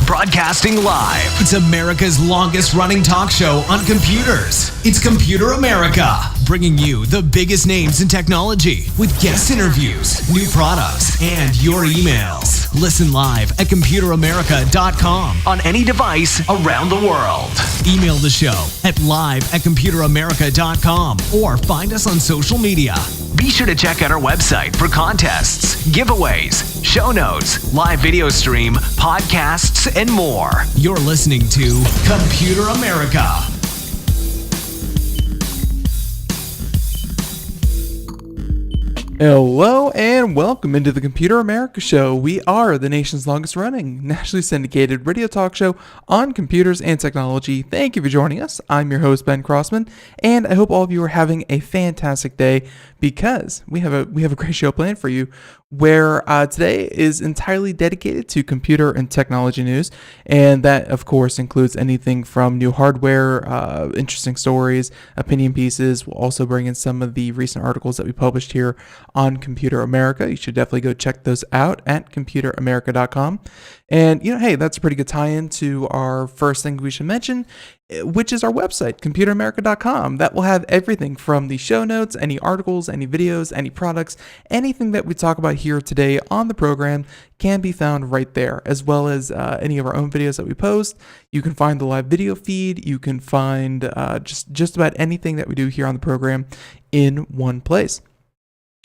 Broadcasting live. It's America's longest running talk show on computers. It's Computer America, bringing you the biggest names in technology with guest interviews, new products, and your emails. Listen live at computeramerica.com on any device around the world. Email the show at live@computeramerica.com or find us on social media. Be sure to check out our website for contests, giveaways, show notes, live video stream, podcasts, and more. You're listening to Computer America. Hello and welcome into the Computer America Show. We are the nation's longest running, nationally syndicated radio talk show on computers and technology. Thank you for joining us. I'm your host, Ben Crossman, and I hope all of you are having a fantastic day because we have a great show planned for you where today is entirely dedicated to computer and technology news, and that of course includes anything from new hardware, interesting stories, opinion pieces. We'll also bring in some of the recent articles that we published here on Computer America. You should definitely go check those out at computeramerica.com. And hey, that's a pretty good tie-in to our first thing we should mention, which is our website, computeramerica.com. That will have everything from the show notes, any articles, any videos, any products, anything that we talk about here today on the program can be found right there, as well as any of our own videos that we post. You can find the live video feed. You can find just about anything that we do here on the program in one place.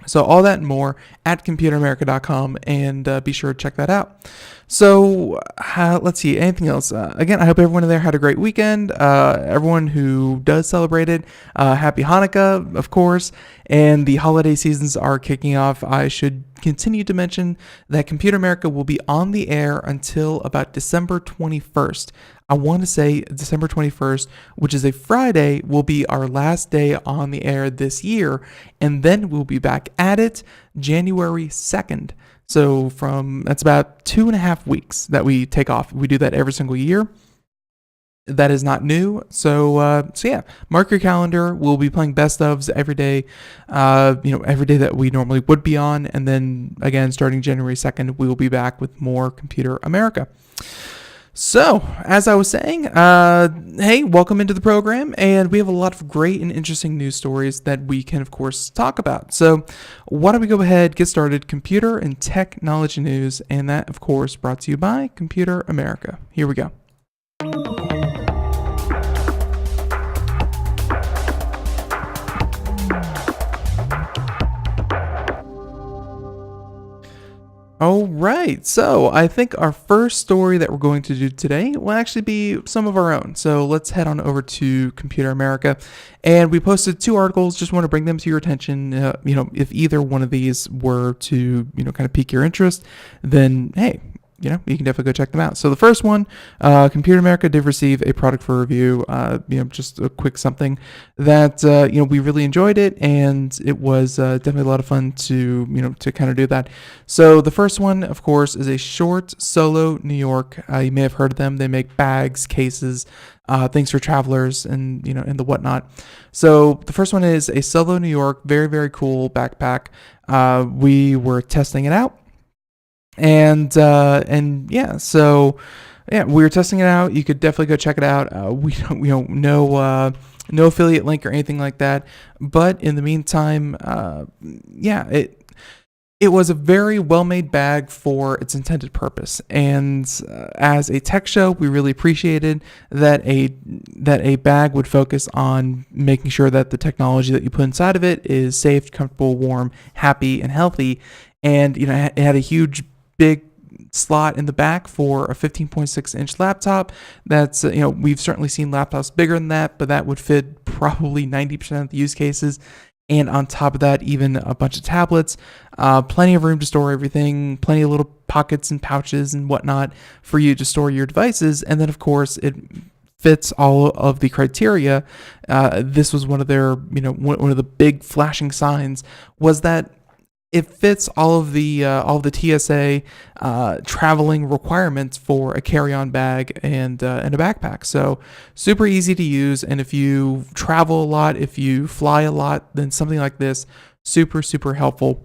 So all that and more at computeramerica.com, and be sure to check that out. So let's see, anything else? Again, I hope everyone in there had a great weekend. Everyone who does celebrate it, happy Hanukkah, of course. And the holiday seasons are kicking off. I should continue to mention that Computer America will be on the air until about December 21st. I want to say December 21st, which is a Friday, will be our last day on the air this year. And then we'll be back at it January 2nd. So that's about 2.5 weeks that we take off. We do that every single year. That is not new. So yeah, mark your calendar. We'll be playing best ofs every day, every day that we normally would be on. And then again, starting January 2nd, we will be back with more Computer America. So, as I was saying, hey, welcome into the program, and we have a lot of great and interesting news stories that we can, of course, talk about. So, why don't we go ahead, get started, computer and technology news, and that, of course, brought to you by Computer America. Here we go. All right, so I think our first story that we're going to do today will actually be some of our own. So let's head on over to Computer America, and we posted 2 articles. Just want to bring them to your attention. If either one of these were to kind of pique your interest, then hey, you can definitely go check them out. So the first one, Computer America did receive a product for review. Just a quick something that we really enjoyed it, and it was definitely a lot of fun to kind of do that. So the first one, of course, is a Short Solo New York. You may have heard of them. They make bags, cases, things for travelers, and and the whatnot. So the first one is a Solo New York, very very cool backpack. We were testing it out. And yeah, so yeah, we were testing it out. You could definitely go check it out. We don't, no affiliate link or anything like that. But in the meantime, yeah, It was a very well-made bag for its intended purpose, and as a tech show, we really appreciated that a bag would focus on making sure that the technology that you put inside of it is safe, comfortable, warm, happy, and healthy. And it had a huge, big slot in the back for a 15.6-inch laptop. That's we've certainly seen laptops bigger than that, but that would fit probably 90% of the use cases. And on top of that, even a bunch of tablets, plenty of room to store everything, plenty of little pockets and pouches and whatnot for you to store your devices. And then, of course, it fits all of the criteria. This was one of their, one of the big flashing signs was that it fits all of the TSA traveling requirements for a carry-on bag and a backpack. So super easy to use. And if you travel a lot, if you fly a lot, then something like this, super, super helpful.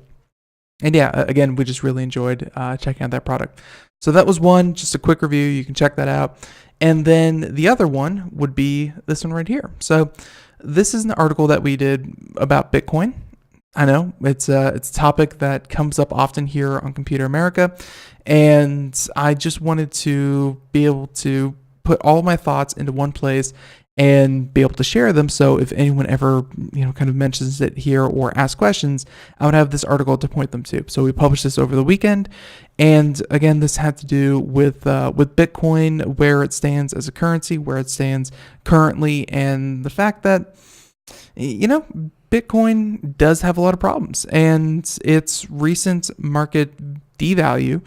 And yeah, again, we just really enjoyed checking out that product. So that was one, just a quick review. You can check that out. And then the other one would be this one right here. So this is an article that we did about Bitcoin. I know it's a topic that comes up often here on Computer America, and I just wanted to be able to put all my thoughts into one place and be able to share them. So if anyone ever kind of mentions it here or asks questions, I would have this article to point them to. So we published this over the weekend, and again, this had to do with Bitcoin, where it stands as a currency, where it stands currently, and the fact that Bitcoin does have a lot of problems, and its recent market devalue,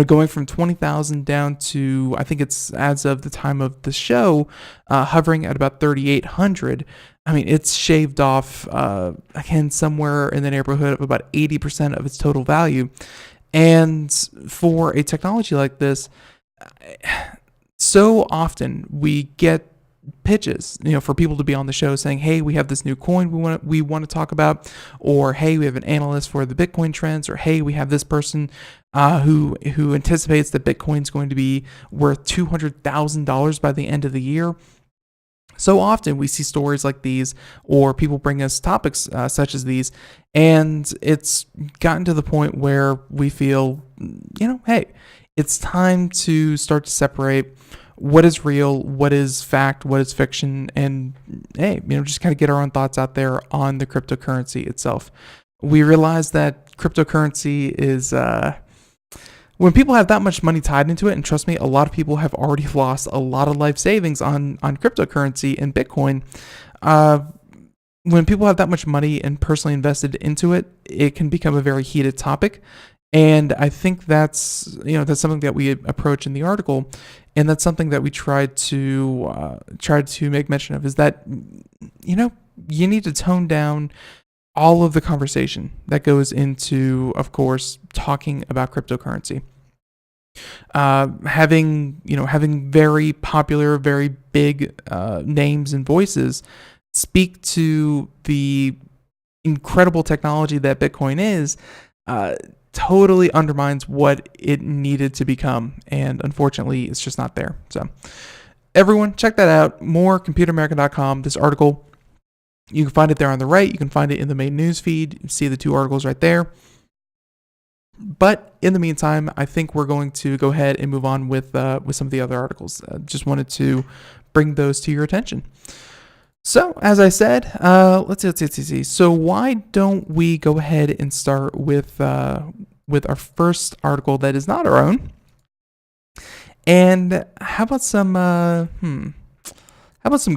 going from 20,000 down to, I think it's as of the time of the show, hovering at about 3,800. I mean, it's shaved off, again, somewhere in the neighborhood of about 80% of its total value. And for a technology like this, so often we get pitches, for people to be on the show saying, hey, we have this new coin we want to talk about, or hey, we have an analyst for the Bitcoin trends, or hey, we have this person who anticipates that Bitcoin's going to be worth $200,000 by the end of the year. So often we see stories like these, or people bring us topics such as these, and it's gotten to the point where we feel, hey, it's time to start to separate what is real, what is fact, what is fiction, and hey, just kind of get our own thoughts out there on the cryptocurrency itself. We realize that cryptocurrency is, when people have that much money tied into it, and trust me, a lot of people have already lost a lot of life savings on cryptocurrency and Bitcoin. When people have that much money and personally invested into it, it can become a very heated topic. And I think that's something that we approach in the article, and that's something that we tried to make mention of, is that you need to tone down all of the conversation that goes into, of course, talking about cryptocurrency. Having very popular, very big names and voices speak to the incredible technology that Bitcoin is. Totally undermines what it needed to become, and unfortunately it's just not there. So everyone, check that out. More computeramerica.com. This article, you can find it there on the right, you can find it in the main news feed. You see the two articles right there. But in the meantime, I think we're going to go ahead and move on with some of the other articles. Just wanted to bring those to your attention. So, as I said, let's see. So, why don't we go ahead and start with our first article that is not our own? And how about some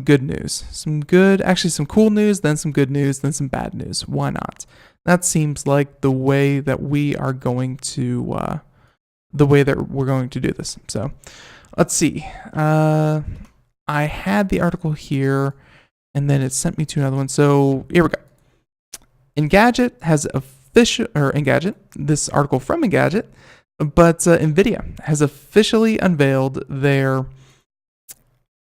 good news? Some cool news, then some good news, then some bad news. Why not? That seems like the way that we're going to do this. So, let's see. I had the article here, and then it sent me to another one. So here we go. Engadget, this article from Engadget, but Nvidia has officially unveiled their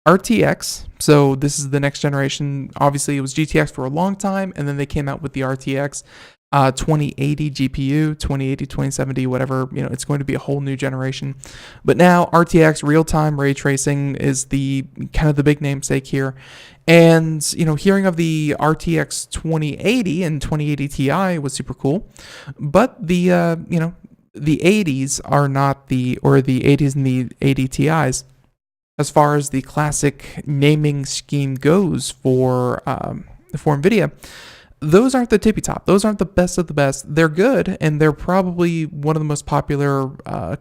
RTX. So this is the next generation. Obviously, it was GTX for a long time, and then they came out with the RTX. 2080 GPU, 2080, 2070, whatever, it's going to be a whole new generation. But now RTX real-time ray tracing is the kind of the big namesake here. And, hearing of the RTX 2080 and 2080 Ti was super cool. But the 80s are not the 80s and the 80 Ti's, as far as the classic naming scheme goes for Nvidia. Those aren't the tippy top. Those aren't the best of the best. They're good, and they're probably one of the most popular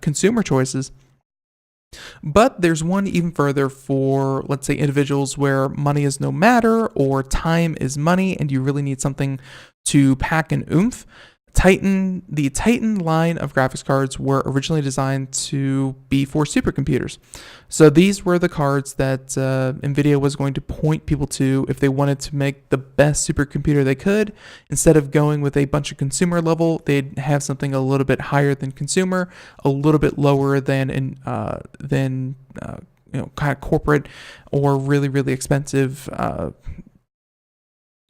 consumer choices. But there's one even further for, let's say, individuals where money is no matter or time is money, and you really need something to pack an oomph. The Titan line of graphics cards were originally designed to be for supercomputers. So these were the cards that Nvidia was going to point people to if they wanted to make the best supercomputer they could. Instead of going with a bunch of consumer level, they'd have something a little bit higher than consumer, a little bit lower than kind of corporate or really, really expensive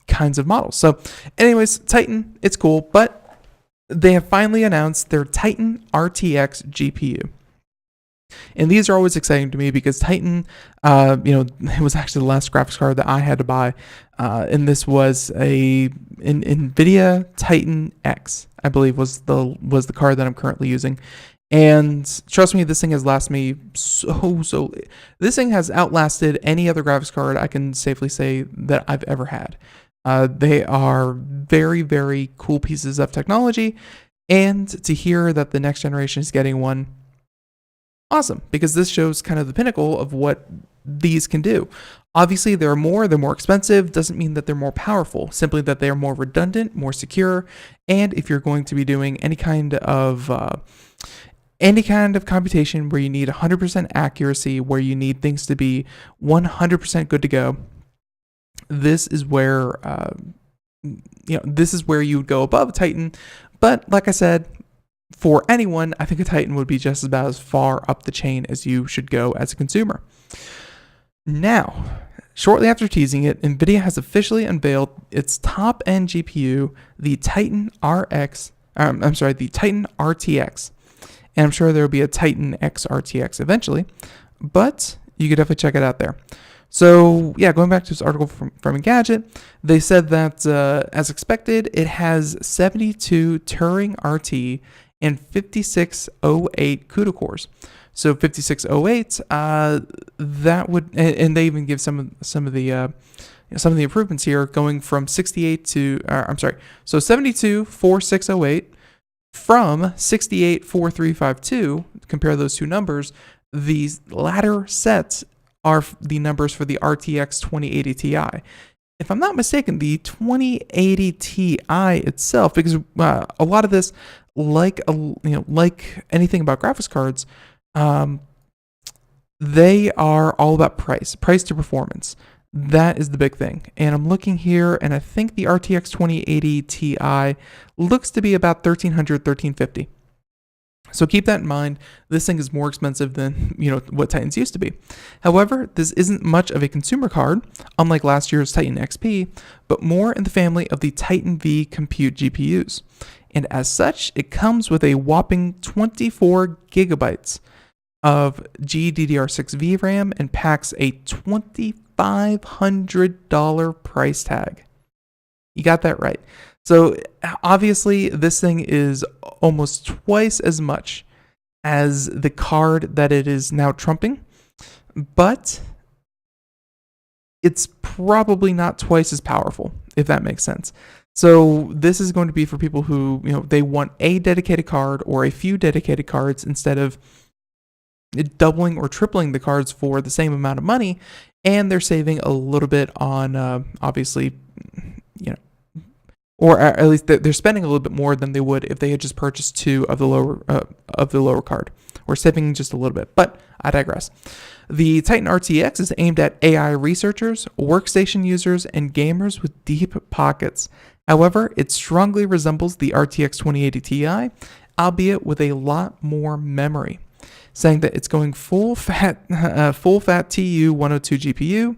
kinds of models. So anyways, Titan, it's cool, but they have finally announced their Titan RTX GPU. And these are always exciting to me because Titan, it was actually the last graphics card that I had to buy. And this was an Nvidia Titan X, I believe was the card that I'm currently using. And trust me, this thing has lasted me so. This thing has outlasted any other graphics card I can safely say that I've ever had. They are very, very cool pieces of technology, and to hear that the next generation is getting one, awesome, because this shows kind of the pinnacle of what these can do. Obviously, they're more expensive, doesn't mean that they're more powerful, simply that they are more redundant, more secure, and if you're going to be doing any kind of computation where you need 100% accuracy, where you need things to be 100% good to go, this is where you would go above Titan. But like I said, for anyone, I think a Titan would be just about as far up the chain as you should go as a consumer. Now, shortly after teasing it, Nvidia has officially unveiled its top-end GPU, the Titan RTX, and I'm sure there will be a Titan X RTX eventually, but you could definitely check it out there. So, yeah, going back to this article from Engadget, they said that, as expected, it has 72 Turing RT and 5608 CUDA cores. So 5608, that would, and they even give some of the improvements here, going from 68 to, so 72 4608 from 68 4352. Compare those two numbers. These latter sets are the numbers for the RTX 2080 Ti. If I'm not mistaken, the 2080 Ti itself, because a lot of this, like anything about graphics cards, they are all about price to performance. That is the big thing. And I'm looking here, and I think the RTX 2080 Ti looks to be about $1,300, $1,350. So keep that in mind. This thing is more expensive than what Titans used to be. However, this isn't much of a consumer card, unlike last year's Titan XP, but more in the family of the Titan V compute GPUs. And as such, it comes with a whopping 24 gigabytes of GDDR6 VRAM and packs a $2,500 price tag. You got that right. So obviously, this thing is almost twice as much as the card that it is now trumping, but it's probably not twice as powerful, if that makes sense. So this is going to be for people who, they want a dedicated card or a few dedicated cards instead of doubling or tripling the cards for the same amount of money, and they're saving a little bit on, obviously, or at least they're spending a little bit more than they would if they had just purchased two of the lower card, or saving just a little bit. But I digress. The Titan RTX is aimed at AI researchers, workstation users, and gamers with deep pockets. However, it strongly resembles the RTX 2080 Ti, albeit with a lot more memory, saying that it's going full fat TU 102 GPU,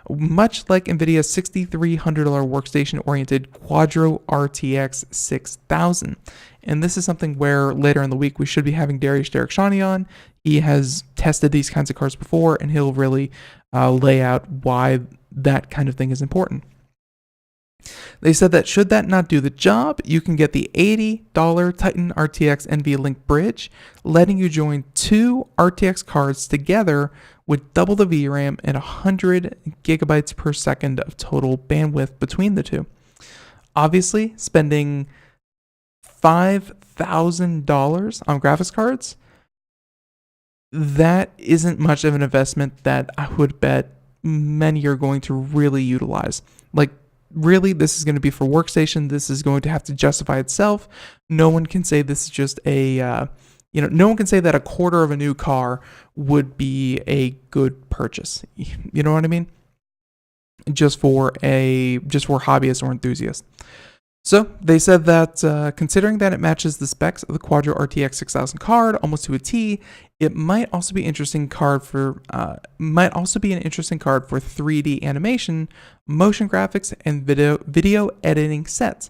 much like Nvidia's $6,300 workstation-oriented Quadro RTX 6000. And this is something where later in the week we should be having Darius Derekshani on. He has tested these kinds of cards before, and he'll really lay out why that kind of thing is important. They said that should that not do the job, you can get the $80 Titan RTX NVLink bridge, letting you join two RTX cards together with double the VRAM and 100 gigabytes per second of total bandwidth between the two. Obviously, spending $5,000 on graphics cards, that isn't much of an investment that I would bet many are going to really utilize. Like, really, this is going to be for workstation. This is going to have to justify itself. No one can say this is just no one can say that a quarter of a new car would be a good purchase. You know what I mean? Just for hobbyists or enthusiasts. So they said that considering that it matches the specs of the Quadro RTX 6000 card almost to a T, it might also be an interesting card for 3D animation, motion graphics, and video editing sets.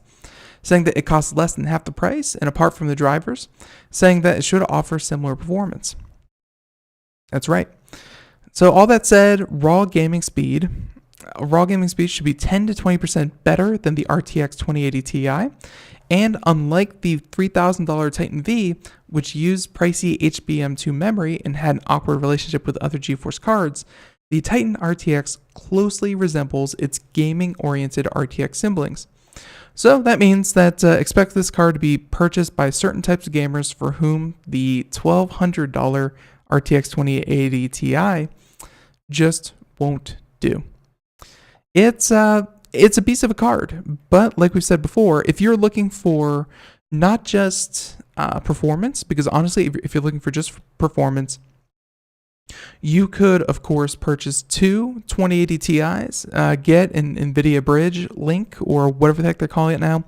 Saying that it costs less than half the price, and apart from the drivers, saying that it should offer similar performance. That's right. So all that said, raw gaming speed should be 10 to 20% better than the RTX 2080 Ti, and unlike the $3,000 Titan V, which used pricey HBM2 memory and had an awkward relationship with other GeForce cards, the Titan RTX closely resembles its gaming-oriented RTX siblings. So that means that expect this card to be purchased by certain types of gamers for whom the $1,200 RTX 2080 Ti just won't do. It's a beast of a card, but like we've said before, if you're looking for not just performance, because honestly, if you're looking for just performance, you could, of course, purchase two 2080 Ti's, get an Nvidia Bridge link or whatever the heck they're calling it now.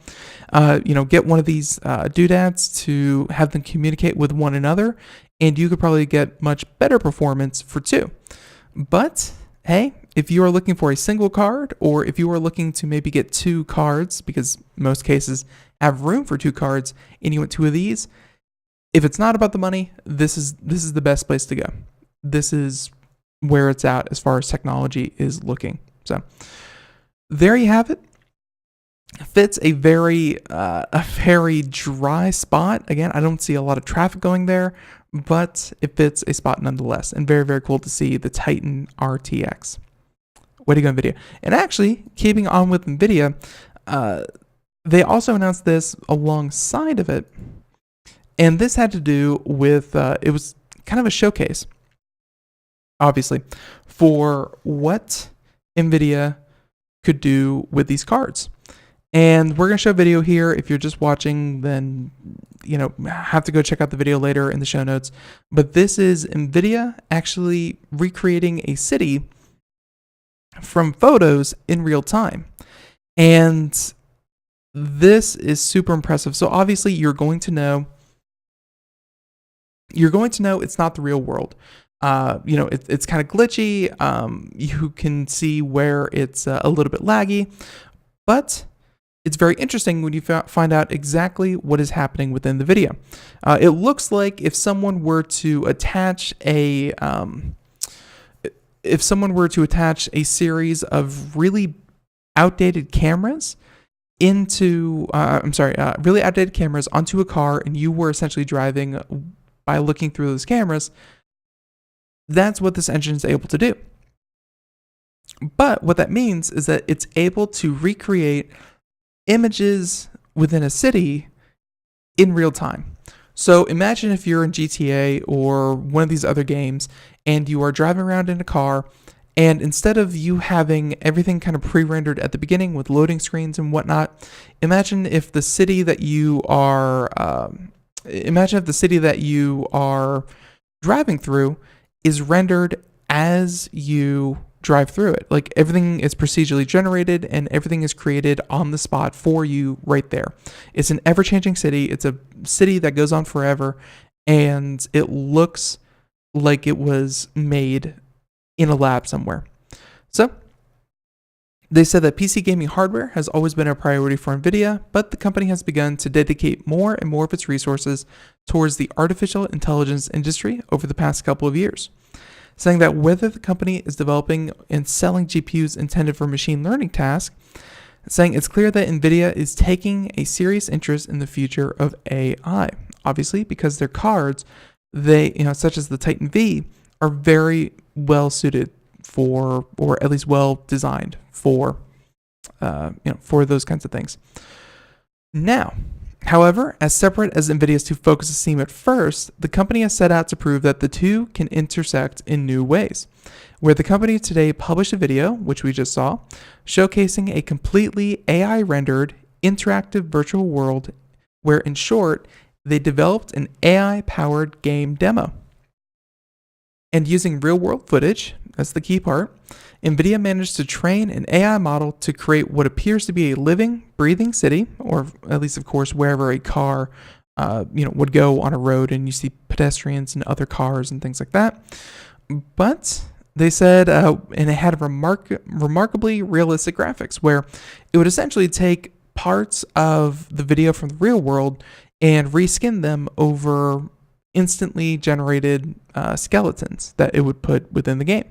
Get one of these doodads to have them communicate with one another, and you could probably get much better performance for two. But hey, if you are looking for a single card, or if you are looking to maybe get two cards, because most cases have room for two cards, and you want two of these, if it's not about the money, this is the best place to go. This is where it's at as far as technology is looking. So there you have it. Fits a very dry spot. Again, I don't see a lot of traffic going there, but it fits a spot nonetheless. And very, very cool to see the Titan RTX. Way to go, Nvidia. And actually, keeping on with Nvidia, they also announced this alongside of it. And this had to do with, it was kind of a showcase, obviously, for what Nvidia could do with these cards. And we're going to show a video here. If you're just watching, then, have to go check out the video later in the show notes. But this is Nvidia actually recreating a city from photos in real time. And this is super impressive. So obviously you're going to know it's not the real world. It's kind of glitchy. You can see where it's a little bit laggy, but it's very interesting when you find out exactly what is happening within the video. It looks like if someone were to attach a series of really outdated cameras onto a car, and you were essentially driving by looking through those cameras, that's what this engine is able to do. But what that means is that it's able to recreate images within a city in real time. So imagine if you're in GTA or one of these other games and you are driving around in a car, and instead of you having everything kind of pre-rendered at the beginning with loading screens and whatnot, imagine if the city that you are driving through is rendered as you drive through it. Like, everything is procedurally generated and everything is created on the spot for you right there. It's an ever-changing city. It's a city that goes on forever, and it looks like it was made in a lab somewhere. So They said that PC gaming hardware has always been a priority for Nvidia, but the company has begun to dedicate more and more of its resources towards the artificial intelligence industry over the past couple of years, saying that whether the company is developing and selling GPUs intended for machine learning tasks, saying it's clear that Nvidia is taking a serious interest in the future of AI. Obviously, because their cards, such as the Titan V, are very well suited for, or at least well designed for, for those kinds of things. Now, however, as separate as Nvidia's two focuses seem at first, the company has set out to prove that the two can intersect in new ways, where the company today published a video, which we just saw, showcasing a completely AI-rendered interactive virtual world where, in short, they developed an AI-powered game demo. And using real-world footage, that's the key part, Nvidia managed to train an AI model to create what appears to be a living, breathing city, or at least, of course, wherever a car, would go on a road, and you see pedestrians and other cars and things like that. But they said, and it had remarkably realistic graphics, where it would essentially take parts of the video from the real world and reskin them over instantly generated skeletons that it would put within the game.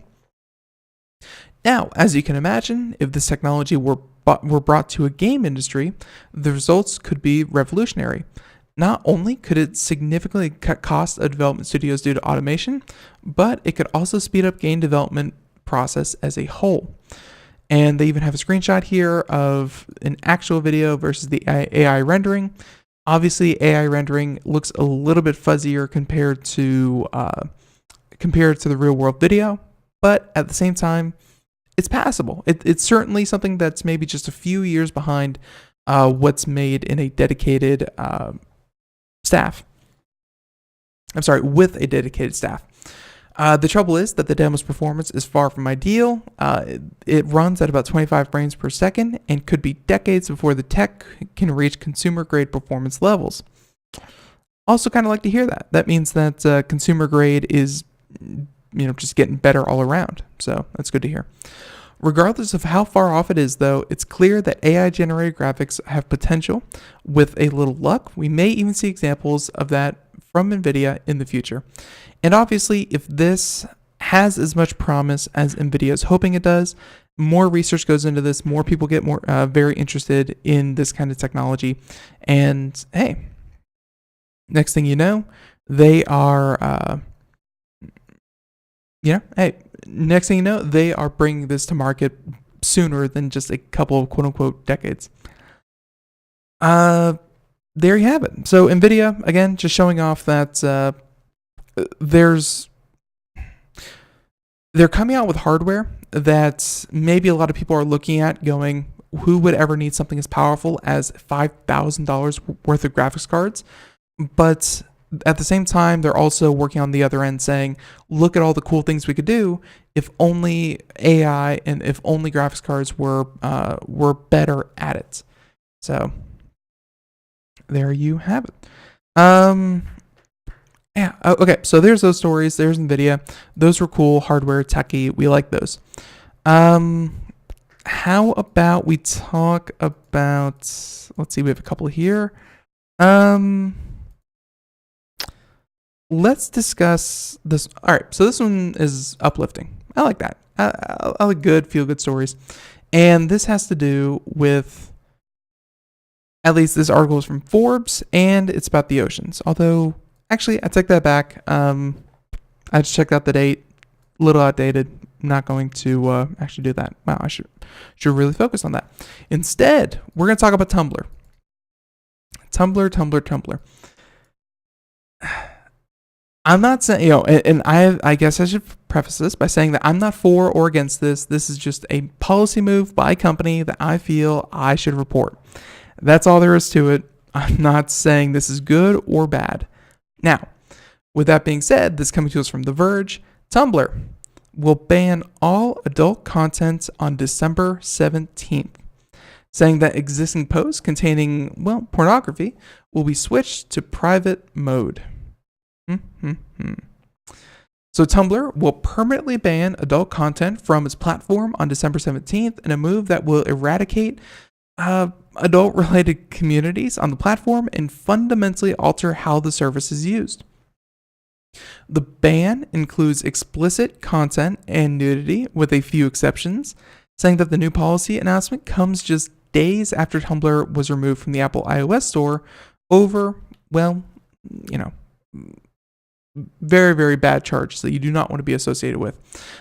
Now, as you can imagine, if this technology were brought to a game industry, the results could be revolutionary. Not only could it significantly cut costs of development studios due to automation, but it could also speed up game development process as a whole. And they even have a screenshot here of an actual video versus the AI rendering. Obviously, AI rendering looks a little bit fuzzier compared to the real world video, but at the same time, it's passable. It's certainly something that's maybe just a few years behind what's made in a dedicated staff. I'm sorry, with a dedicated staff. The trouble is that the demo's performance is far from ideal. It runs at about 25 frames per second and could be decades before the tech can reach consumer-grade performance levels. Also kind of like to hear that. That means that consumer grade is, just getting better all around. So that's good to hear. Regardless of how far off it is, though, it's clear that AI-generated graphics have potential. With a little luck, we may even see examples of that from Nvidia in the future. And obviously, if this has as much promise as Nvidia is hoping it does, more research goes into this, more people get very interested in this kind of technology. And hey, next thing you know, they are, next thing you know, they are bringing this to market sooner than just a couple of quote-unquote decades. There you have it. So Nvidia, again, just showing off that they're coming out with hardware that maybe a lot of people are looking at going, who would ever need something as powerful as $5,000 worth of graphics cards? But at the same time, they're also working on the other end saying, look at all the cool things we could do if only AI and if only graphics cards were better at it. So there you have it. Okay, so there's those stories. There's Nvidia. Those were cool, hardware, techie. We like those. How about we talk about, let's see, we have a couple here. Let's discuss this. All right, so this one is uplifting. I like that. I like good, feel-good stories. And this has to do with, at least this article is from Forbes, and it's about the oceans. Although, actually, I take that back. I just checked out the date. A little outdated. I'm not going to actually do that. Wow, I should really focus on that. Instead, we're going to talk about Tumblr. Tumblr. I'm not saying, and I guess I should preface this by saying that I'm not for or against this. This is just a policy move by a company that I feel I should report. That's all there is to it. I'm not saying this is good or bad. Now, with that being said, this coming to us from The Verge, Tumblr will ban all adult content on December 17th, saying that existing posts containing, pornography will be switched to private mode. So Tumblr will permanently ban adult content from its platform on December 17th in a move that will eradicate adult-related communities on the platform and fundamentally alter how the service is used. The ban includes explicit content and nudity, with a few exceptions, saying that the new policy announcement comes just days after Tumblr was removed from the Apple iOS store over, well, very, very bad charges that you do not want to be associated with.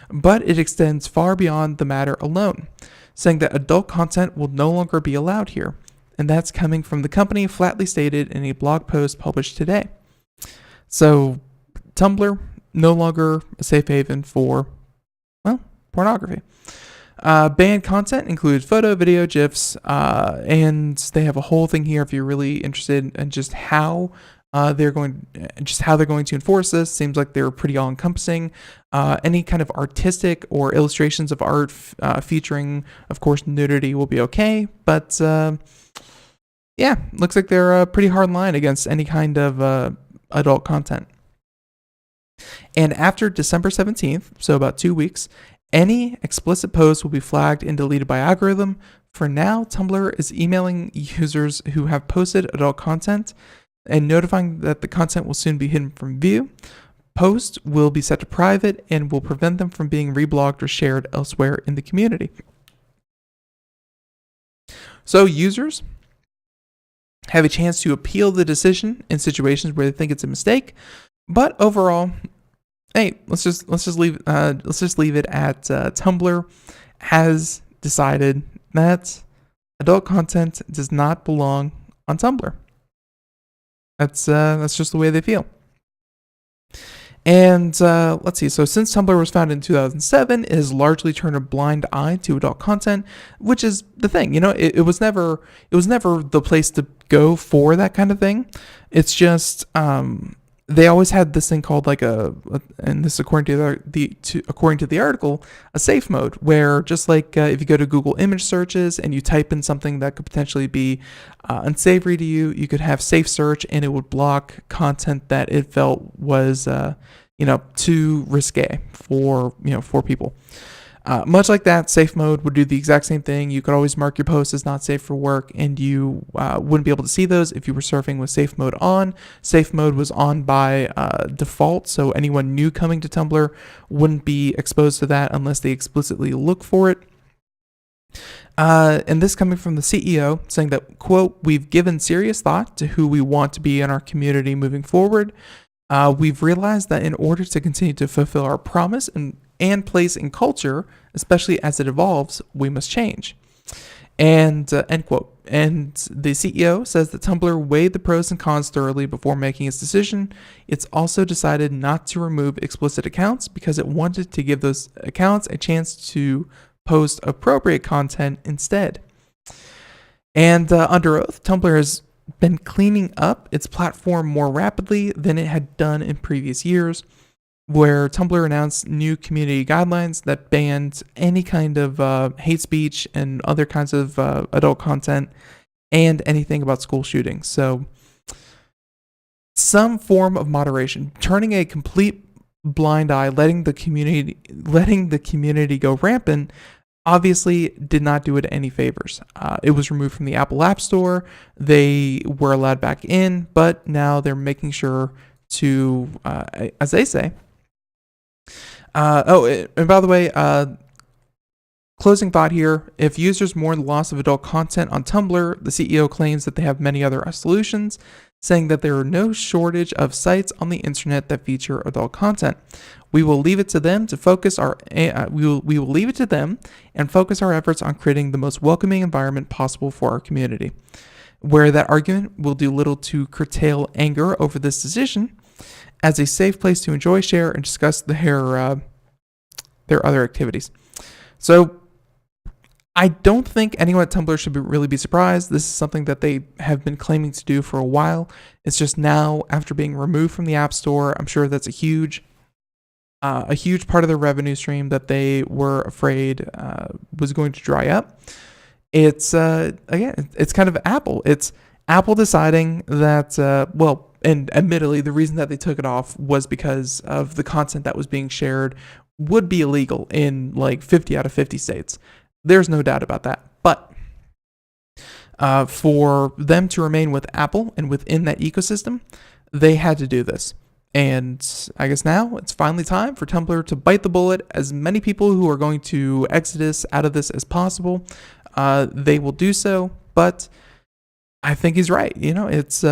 But it extends far beyond the matter alone, saying that adult content will no longer be allowed here. And that's coming from the company flatly stated in a blog post published today. So Tumblr, no longer a safe haven for, well, pornography. Banned content includes photo, video, GIFs, and they have a whole thing here if you're really interested in just how they're going to enforce this. Seems like they're pretty all-encompassing. Any kind of artistic or illustrations of art featuring, of course, nudity will be okay, but yeah, looks like they're a pretty hard line against any kind of adult content. And after December 17th, so about 2 weeks, any explicit posts will be flagged and deleted by algorithm. For now, Tumblr is emailing users who have posted adult content and notifying that the content will soon be hidden from view. Posts will be set to private and will prevent them from being reblogged or shared elsewhere in the community. So users have a chance to appeal the decision in situations where they think it's a mistake, but overall, hey, let's just leave it at Tumblr has decided that adult content does not belong on Tumblr. That's just the way they feel. And let's see. So since Tumblr was founded in 2007, it has largely turned a blind eye to adult content, which is the thing. It was never the place to go for that kind of thing. It's just they always had this thing called and this according to the article, a safe mode, where just like if you go to Google image searches and you type in something that could potentially be unsavory to you, you could have safe search and it would block content that it felt was too risque for people. Much like that, safe mode would do the exact same thing. You could always mark your post as not safe for work, and you wouldn't be able to see those if you were surfing with safe mode on. Safe mode was on by default, so anyone new coming to Tumblr wouldn't be exposed to that unless they explicitly look for it. And this coming from the CEO, saying that, quote, "We've given serious thought to who we want to be in our community moving forward. We've realized that in order to continue to fulfill our promise and place in culture, especially as it evolves, we must change." And end quote. And the CEO says that Tumblr weighed the pros and cons thoroughly before making its decision. It's also decided not to remove explicit accounts because it wanted to give those accounts a chance to post appropriate content instead. And under oath, Tumblr has been cleaning up its platform more rapidly than it had done in previous years, where Tumblr announced new community guidelines that banned any kind of hate speech and other kinds of adult content and anything about school shootings. So some form of moderation, turning a complete blind eye, letting the community go rampant, obviously did not do it any favors. It was removed from the Apple App Store. They were allowed back in, but now they're making sure to, as they say, and by the way, closing thought here, if users mourn the loss of adult content on Tumblr, the CEO claims that they have many other solutions, saying that there are no shortage of sites on the internet that feature adult content. We will leave it to them to focus we will leave it to them and focus our efforts on creating the most welcoming environment possible for our community. Where that argument will do little to curtail anger over this decision, as a safe place to enjoy, share, and discuss their other activities. So I don't think anyone at Tumblr should really be surprised. This is something that they have been claiming to do for a while. It's just now, after being removed from the App Store, I'm sure that's a huge part of their revenue stream that they were afraid was going to dry up. It's again, it's kind of Apple. It's Apple deciding that and admittedly, the reason that they took it off was because of the content that was being shared would be illegal in like 50 out of 50 states. There's no doubt about that. But for them to remain with Apple and within that ecosystem, they had to do this. And I guess now it's finally time for Tumblr to bite the bullet. As many people who are going to exodus out of this as possible, they will do so. But I think he's right. It's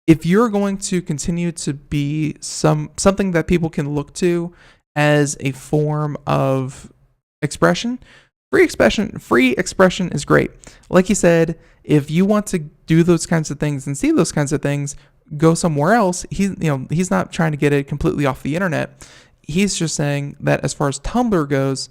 if you're going to continue to be something that people can look to as a form of expression, free expression is great. Like you said, if you want to do those kinds of things and see those kinds of things, go somewhere else. He's not trying to get it completely off the internet. He's just saying that as far as Tumblr goes,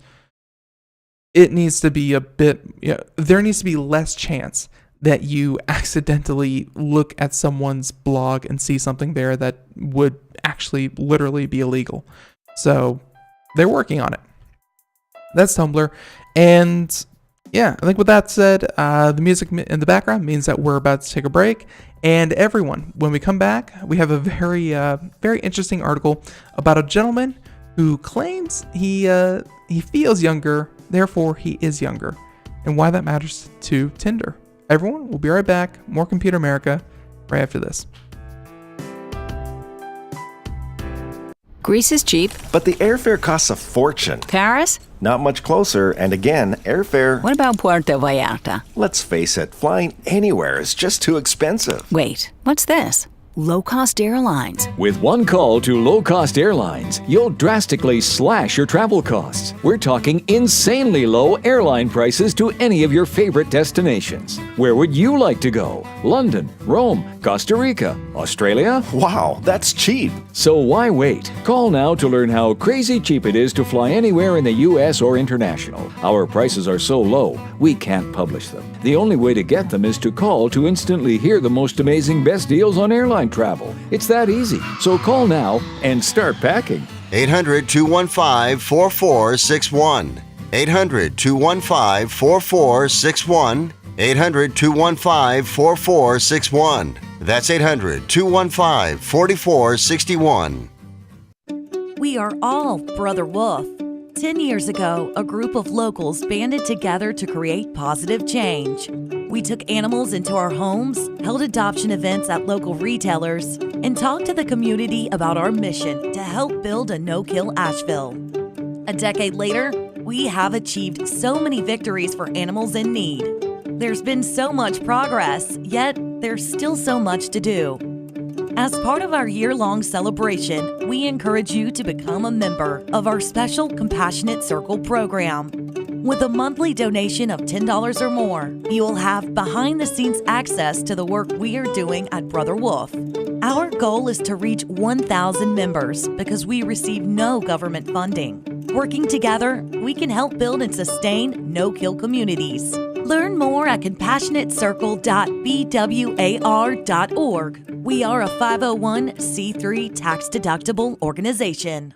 it needs to be there needs to be less chance that you accidentally look at someone's blog and see something there that would actually literally be illegal. So they're working on it. That's Tumblr. And yeah, I think with that said, the music in the background means that we're about to take a break. And everyone, when we come back, we have a very interesting article about a gentleman who claims he feels younger, therefore he is younger, and why that matters to Tindr. Everyone, we'll be right back. More Computer America right after this. Greece is cheap. But the airfare costs a fortune. Paris? Not much closer, and again, airfare... What about Puerto Vallarta? Let's face it, flying anywhere is just too expensive. Wait, what's this? Low-cost airlines. With one call to low-cost airlines, you'll drastically slash your travel costs. We're talking insanely low airline prices to any of your favorite destinations. Where would you like to go? London, Rome, Costa Rica, Australia? Wow, that's cheap. So why wait? Call now to learn how crazy cheap it is to fly anywhere in the U.S. or international. Our prices are so low, we can't publish them. The only way to get them is to call to instantly hear the most amazing best deals on airline travel. It's that easy. So call now and start packing. 800-215-4461. 800-215-4461. 800-215-4461. That's 800-215-4461. We are all Brother Wolf. 10 years ago, a group of locals banded together to create positive change. We took animals into our homes, held adoption events at local retailers, and talked to the community about our mission to help build a no-kill Asheville. A decade later, we have achieved so many victories for animals in need. There's been so much progress, yet there's still so much to do. As part of our year-long celebration, we encourage you to become a member of our special Compassionate Circle program. With a monthly donation of $10 or more, you will have behind-the-scenes access to the work we are doing at Brother Wolf. Our goal is to reach 1,000 members because we receive no government funding. Working together, we can help build and sustain no-kill communities. Learn more at compassionatecircle.bwar.org. We are a 501c3 tax-deductible organization.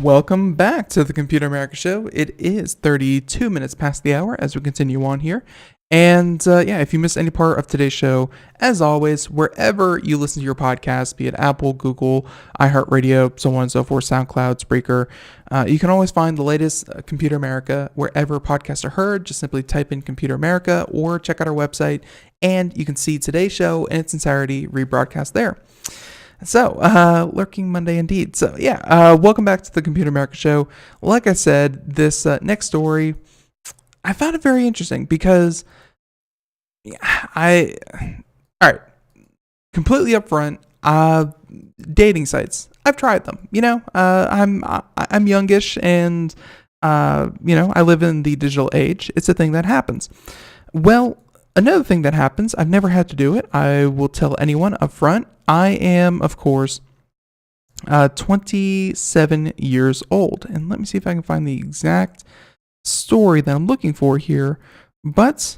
Welcome back to the Computer America Show. It is 32 minutes past the hour as we continue on here. And if you missed any part of today's show, as always, wherever you listen to your podcast, be it Apple, Google, iHeartRadio, so on and so forth, SoundCloud, Spreaker, you can always find the latest Computer America wherever podcasts are heard. Just simply type in Computer America or check out our website, and you can see today's show in its entirety rebroadcast there. So, Lurking Monday indeed. So, welcome back to the Computer America Show. Like I said, this next story, I found it very interesting because completely upfront, dating sites. I've tried them. I'm youngish, and I live in the digital age. It's a thing that happens. Well, another thing that happens, I've never had to do it. I will tell anyone up front. I am, of course, 27 years old. And let me see if I can find the exact story that I'm looking for here. But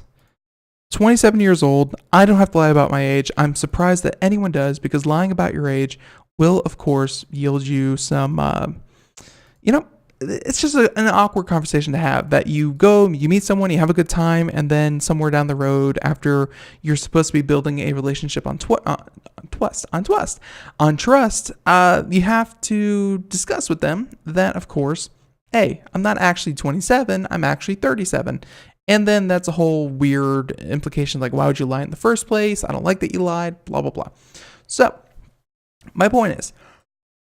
27 years old, I don't have to lie about my age. I'm surprised that anyone does, because lying about your age will, of course, yield you some, it's just an awkward conversation to have, that you go, you meet someone, you have a good time, and then somewhere down the road, after you're supposed to be building a relationship on trust, you have to discuss with them that, of course, hey, I'm not actually 27, I'm actually 37. And then that's a whole weird implication, like, why would you lie in the first place? I don't like that you lied, blah, blah, blah. So my point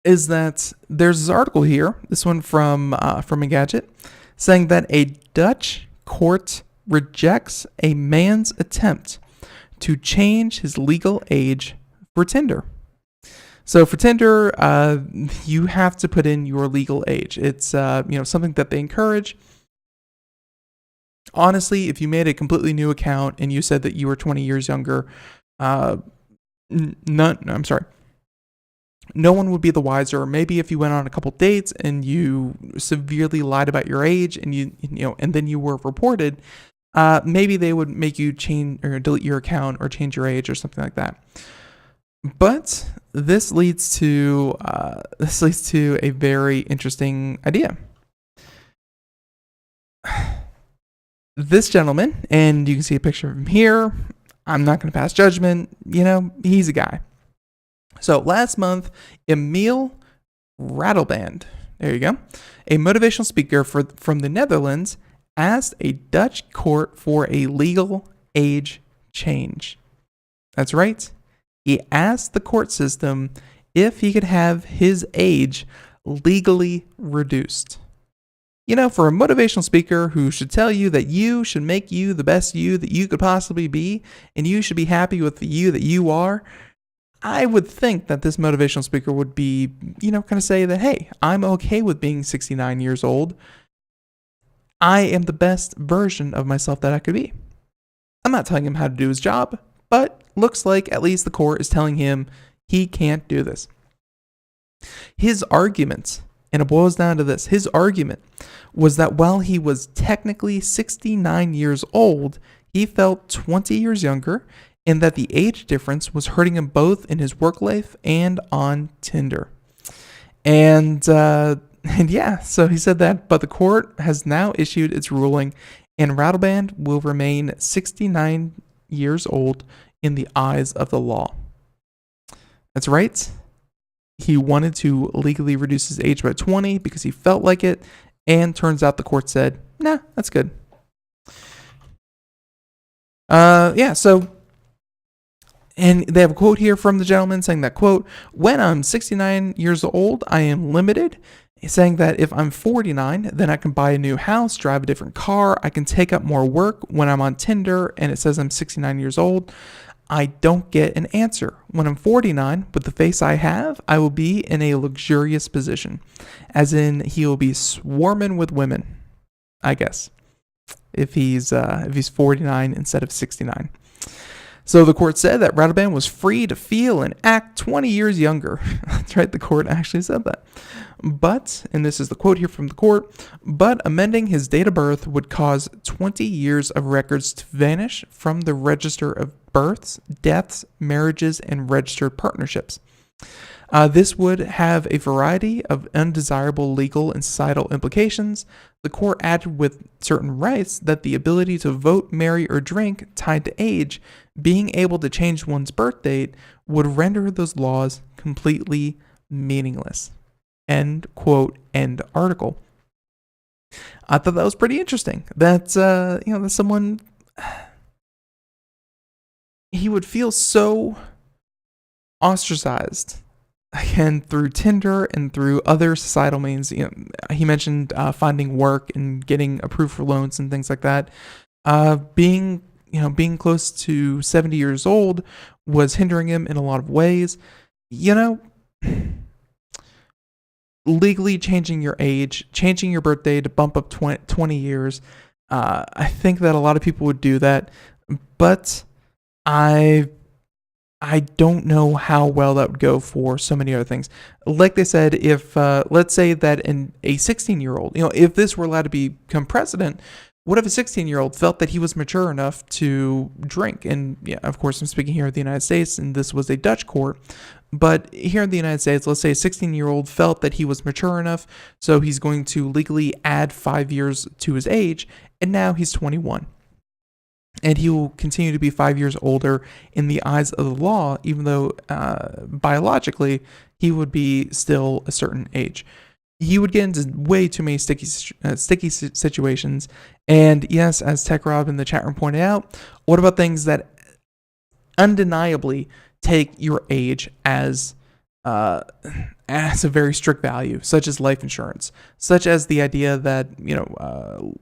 is that there's this article here, this one from Engadget, saying that a Dutch court rejects a man's attempt to change his legal age for Tinder. So for Tinder, you have to put in your legal age. It's something that they encourage. Honestly, if you made a completely new account and you said that you were 20 years younger, no one would be the wiser. Maybe if you went on a couple dates and you severely lied about your age and and then you were reported, maybe they would make you change or delete your account or change your age or something like that. But this leads to a very interesting idea. This gentleman, and you can see a picture of him here. I'm not going to pass judgment. He's a guy. So last month, Emil Ratelband, there you go, a motivational speaker from the Netherlands, asked a Dutch court for a legal age change. That's right. He asked the court system if he could have his age legally reduced. For a motivational speaker who should tell you that you should make you the best you that you could possibly be, and you should be happy with the you that you are, I would think that this motivational speaker would be, kind of say that, hey, I'm okay with being 69 years old. I am the best version of myself that I could be. I'm not telling him how to do his job, but looks like at least the court is telling him he can't do this. His argument, and it boils down to this, his argument was that while he was technically 69 years old, he felt 20 years younger, and that the age difference was hurting him both in his work life and on Tinder. And yeah, so he said that, but the court has now issued its ruling, and Ratelband will remain 69 years old in the eyes of the law. That's right. He wanted to legally reduce his age by 20 because he felt like it, and turns out the court said, nah, that's good. And they have a quote here from the gentleman saying that, quote, when I'm 69 years old, I am limited. He's saying that if I'm 49, then I can buy a new house, drive a different car. I can take up more work. When I'm on Tinder and it says I'm 69 years old, I don't get an answer. When I'm 49, with the face I have, I will be in a luxurious position. As in, he will be swarming with women, I guess, if he's 49 instead of 69. So the court said that Ratelband was free to feel and act 20 years younger. That's right, the court actually said that. But, and this is the quote here from the court, but amending his date of birth would cause 20 years of records to vanish from the register of births, deaths, marriages, and registered partnerships. This would have a variety of undesirable legal and societal implications. The court added with certain rights that the ability to vote, marry, or drink tied to age, being able to change one's birth date, would render those laws completely meaningless. End quote, end article. I thought that was pretty interesting. That, that someone, he would feel so ostracized, again, through Tinder and through other societal means. He mentioned finding work and getting approved for loans and things like that. Being close to 70 years old was hindering him in a lot of ways. Legally changing your age, changing your birthday to bump up 20 years. I think that a lot of people would do that, but I don't know how well that would go for so many other things. Like they said, if let's say that a 16-year-old, if this were allowed to become president, What if a 16-year-old felt that he was mature enough to drink? And yeah, of course, I'm speaking here of the United States, and this was a Dutch court. But here in the United States, let's say a 16-year-old felt that he was mature enough, so he's going to legally add 5 years to his age, and now he's 21. And he will continue to be 5 years older in the eyes of the law, even though biologically he would be still a certain age. He would get into way too many sticky situations. And yes, as Tech Rob in the chat room pointed out, what about things that undeniably take your age as a very strict value, such as life insurance, such as the idea that,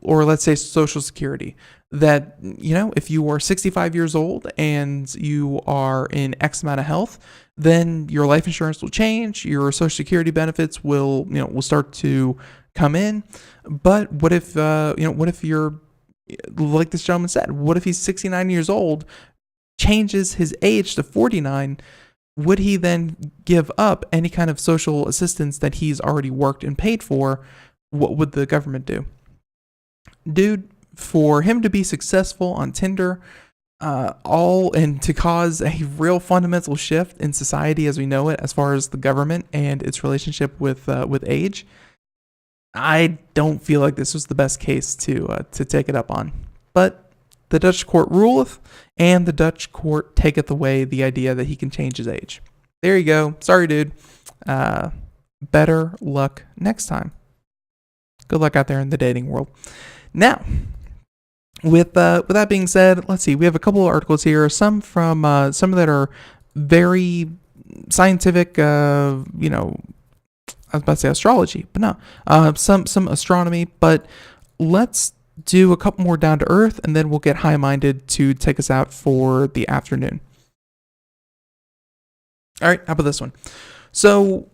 or let's say Social Security, that, if you are 65 years old and you are in X amount of health, then your life insurance will change, your Social Security benefits will start to come in. But what if you're, like this gentleman said, what if he's 69 years old, changes his age to 49? Would he then give up any kind of social assistance that he's already worked and paid for? What would the government do? Dude, for him to be successful on Tindr, and to cause a real fundamental shift in society as we know it, as far as the government and its relationship with age, I don't feel like this was the best case to take it up on. But the Dutch court ruleth, and the Dutch court taketh away the idea that he can change his age. There you go. Sorry, dude. Better luck next time. Good luck out there in the dating world. Now, with that being said, let's see. We have a couple of articles here. Some from some that are very scientific. I was about to say astrology, but no. Some astronomy. But let's do a couple more down to earth, and then we'll get high-minded to take us out for the afternoon. All right, how about this one? So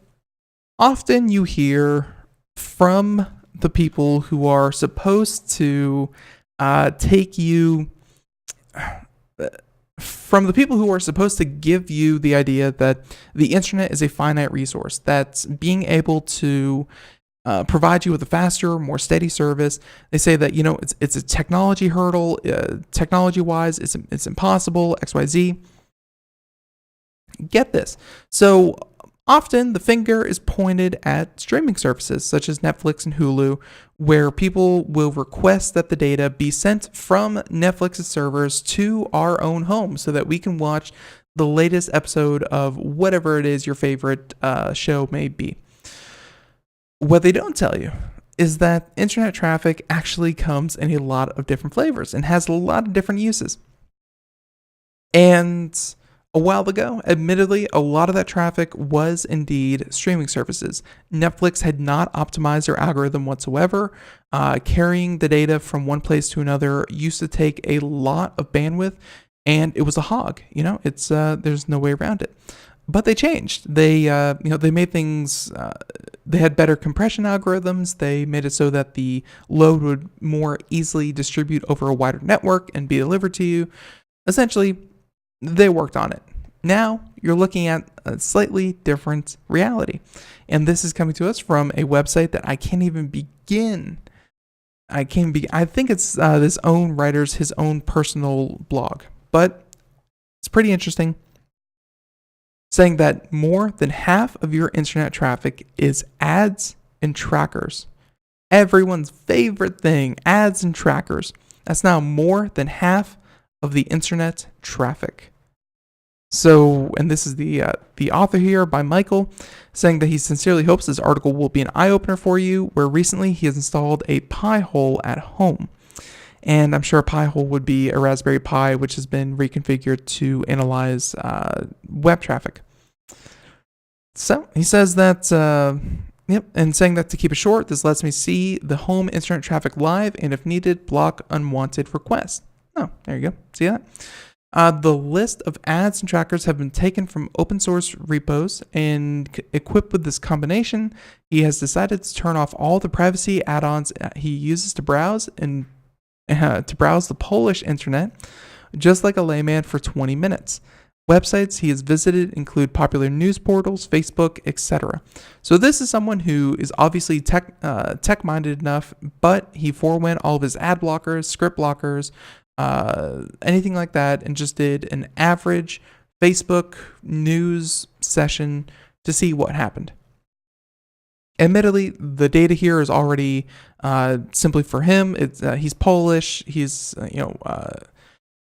often you hear from the people who are supposed to take you, from the people who are supposed to give you the idea that the internet is a finite resource, that's being able to provide you with a faster, more steady service. They say that, it's a technology hurdle, technology-wise, it's impossible, XYZ. Get this. So often the finger is pointed at streaming services such as Netflix and Hulu, where people will request that the data be sent from Netflix's servers to our own home so that we can watch the latest episode of whatever it is your favorite show may be. What they don't tell you is that internet traffic actually comes in a lot of different flavors and has a lot of different uses. And a while ago, admittedly, a lot of that traffic was indeed streaming services. Netflix had not optimized their algorithm whatsoever. Carrying the data from one place to another used to take a lot of bandwidth, and it was a hog. It's there's no way around it. But they changed. They made things. They had better compression algorithms. They made it so that the load would more easily distribute over a wider network and be delivered to you. Essentially, they worked on it. Now you're looking at a slightly different reality. And this is coming to us from a website that I can't even begin. I think it's this own writer's, his own personal blog. But it's pretty interesting. Saying that more than half of your internet traffic is ads and trackers. Everyone's favorite thing, ads and trackers. That's now more than half of the internet traffic. So, and this is the author here by Michael, saying that he sincerely hopes this article will be an eye-opener for you, where recently he has installed a Pi hole at home. And I'm sure a Pi hole would be a Raspberry Pi, which has been reconfigured to analyze web traffic. So he says that, and saying that to keep it short, this lets me see the home internet traffic live, and if needed, block unwanted requests. Oh, there you go. See that? The list of ads and trackers have been taken from open source repos, and equipped with this combination, he has decided to turn off all the privacy add-ons he uses to browse the Polish internet, just like a layman, for 20 minutes. Websites he has visited include popular news portals, Facebook, etc. So this is someone who is obviously tech-minded enough, but he forewent all of his ad blockers, script blockers, anything like that, and just did an average Facebook news session to see what happened. Admittedly, the data here is already simply for him. He's Polish. He's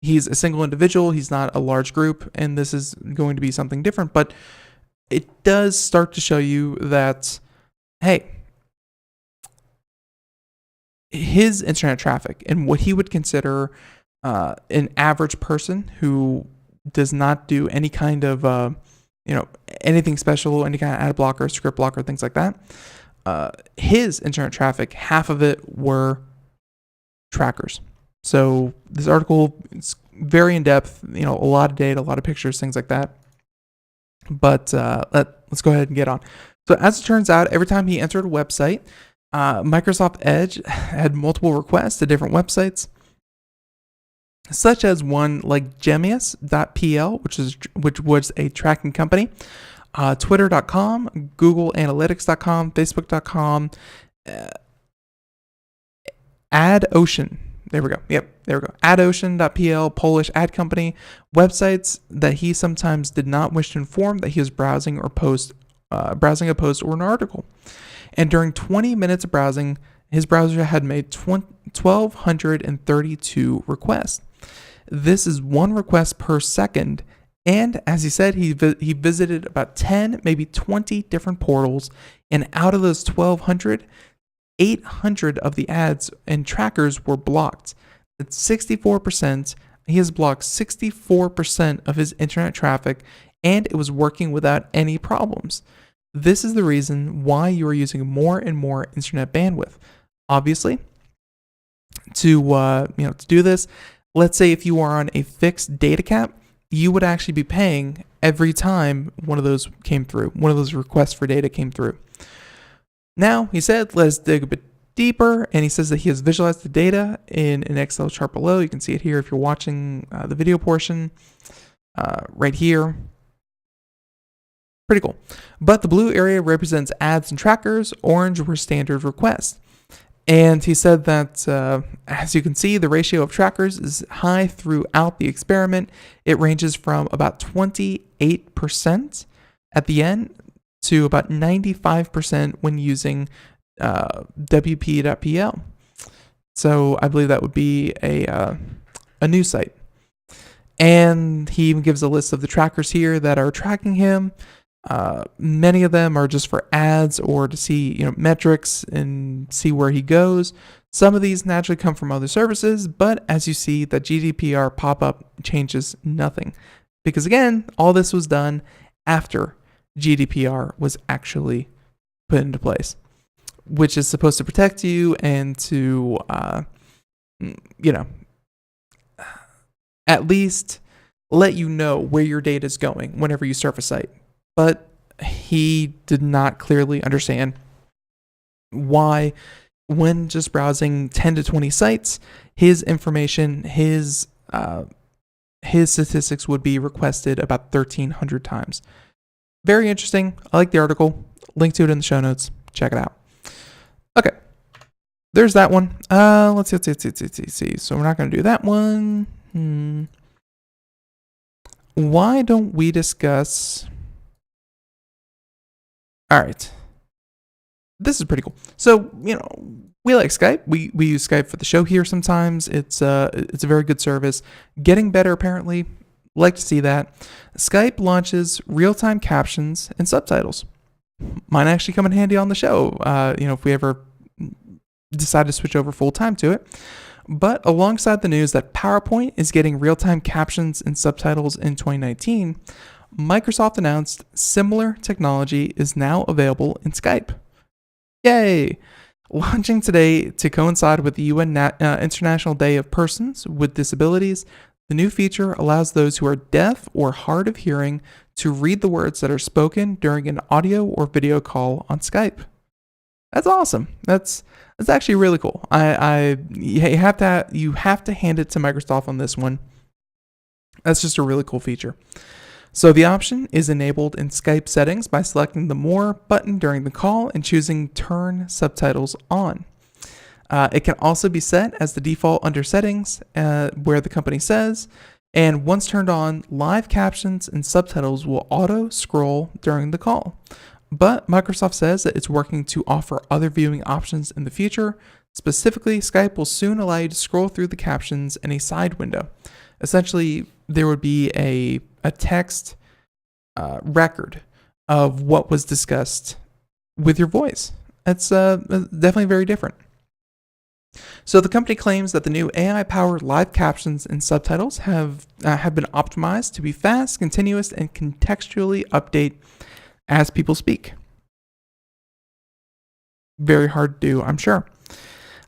he's a single individual. He's not a large group, and this is going to be something different. But it does start to show you that, hey, his internet traffic and what he would consider an average person who does not do any kind of anything special, any kind of ad blocker, script blocker, things like that. His internet traffic, half of it were trackers. So this article is very in depth, a lot of data, a lot of pictures, things like that. But let's go ahead and get on. So as it turns out, every time he entered a website, Microsoft Edge had multiple requests to different websites, such as one like Gemius.pl, which was a tracking company, Twitter.com, Google Analytics.com, Facebook.com, AdOcean. There we go. Yep, there we go. AdOcean.pl, Polish ad company, websites that he sometimes did not wish to inform that he was browsing a post or an article. And during 20 minutes of browsing, his browser had made 1,232 requests. This is one request per second. And as he said, he visited about 10, maybe 20 different portals. And out of those 1,200, 800 of the ads and trackers were blocked. That's 64%. He has blocked 64% of his internet traffic, and it was working without any problems. This is the reason why you are using more and more internet bandwidth. Obviously, to do this, let's say if you are on a fixed data cap, you would actually be paying every time one of those came through, one of those requests for data came through. Now, he said, let's dig a bit deeper, and he says that he has visualized the data in an Excel chart below. You can see it here if you're watching the video portion right here. Pretty cool. But the blue area represents ads and trackers. Orange were standard requests. And he said that, as you can see, the ratio of trackers is high throughout the experiment. It ranges from about 28% at the end to about 95% when using WP.pl. So I believe that would be a news site. And he even gives a list of the trackers here that are tracking him. Many of them are just for ads or to see metrics and see where he goes. Some of these naturally come from other services, but as you see, the GDPR pop-up changes nothing. Because again, all this was done after GDPR was actually put into place, which is supposed to protect you and to, at least let you know where your data is going whenever you surf a site. But he did not clearly understand why, when just browsing 10 to 20 sites, his information, his statistics would be requested about 1,300 times. Very interesting. I like the article. Link to it in the show notes. Check it out. Okay. There's that one. Let's see. So we're not going to do that one. Why don't we discuss... All right. This is pretty cool. So, we like Skype. We use Skype for the show here sometimes. It's a very good service. Getting better, apparently. Like to see that. Skype launches real-time captions and subtitles. Might actually come in handy on the show, if we ever decide to switch over full-time to it. But alongside the news that PowerPoint is getting real-time captions and subtitles in 2019, Microsoft announced similar technology is now available in Skype. Yay! Launching today to coincide with the UN International Day of Persons with Disabilities, the new feature allows those who are deaf or hard of hearing to read the words that are spoken during an audio or video call on Skype. That's awesome. That's actually really cool. You have to hand it to Microsoft on this one. That's just a really cool feature. So the option is enabled in Skype settings by selecting the More button during the call and choosing Turn Subtitles On. It can also be set as the default under Settings, where the company says, and once turned on, live captions and subtitles will auto-scroll during the call. But Microsoft says that it's working to offer other viewing options in the future. Specifically, Skype will soon allow you to scroll through the captions in a side window. Essentially, there would be a text record of what was discussed with your voice. It's definitely very different. So the company claims that the new AI-powered live captions and subtitles have been optimized to be fast, continuous, and contextually update as people speak. Very hard to do, I'm sure.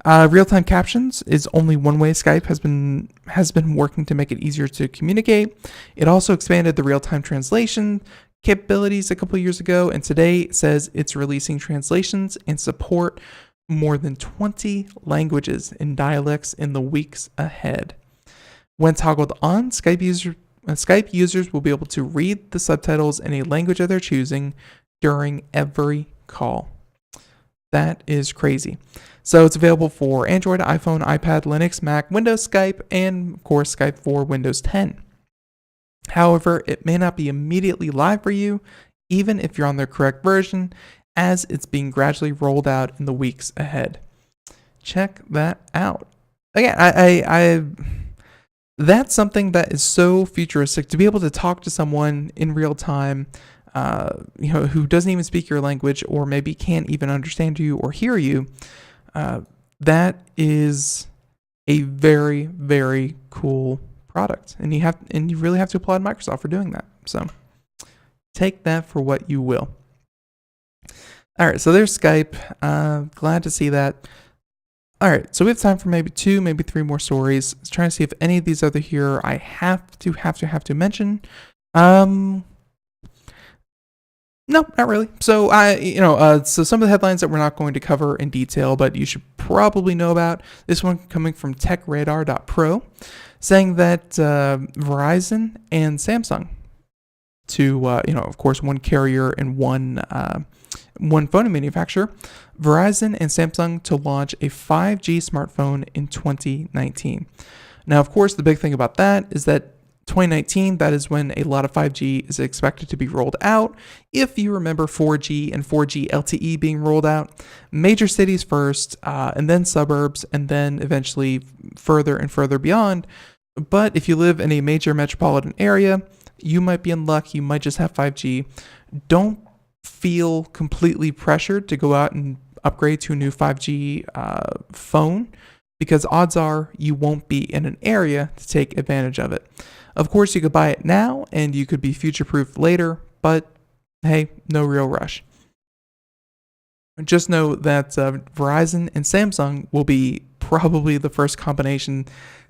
Real-time captions is only one way Skype has been working to make it easier to communicate. It also expanded the real-time translation capabilities a couple years ago, and today it says it's releasing translations and support more than 20 languages and dialects in the weeks ahead. When toggled on, Skype users will be able to read the subtitles in a language of their choosing during every call. That is crazy. So it's available for Android, iPhone, iPad, Linux, Mac, Windows, Skype, and of course Skype for Windows 10. However, it may not be immediately live for you, even if you're on the correct version, as it's being gradually rolled out in the weeks ahead. Check that out. Again, I that's something that is so futuristic, to be able to talk to someone in real time, who doesn't even speak your language or maybe can't even understand you or hear you. That is a very, very cool product, and you really have to applaud Microsoft for doing that. So take that for what you will. All right, so there's Skype. Glad to see that. All right, so we have time for maybe 2, maybe 3 more stories. Let's try to see if any of these other here I have to mention. No, not really. So so some of the headlines that we're not going to cover in detail, but you should probably know about. This one coming from TechRadar.pro, saying that Verizon and Samsung, of course, one carrier and one phone manufacturer, Verizon and Samsung, to launch a 5G smartphone in 2019. Now, of course, the big thing about that is that 2019, that is when a lot of 5G is expected to be rolled out. If you remember 4G and 4G LTE being rolled out, major cities first, and then suburbs, and then eventually further and further beyond. But if you live in a major metropolitan area, you might be in luck. You might just have 5G. Don't feel completely pressured to go out and upgrade to a new 5G phone, because odds are you won't be in an area to take advantage of it. Of course, you could buy it now and you could be future-proof later, but hey, no real rush. Just know that Verizon and Samsung will be probably the first combination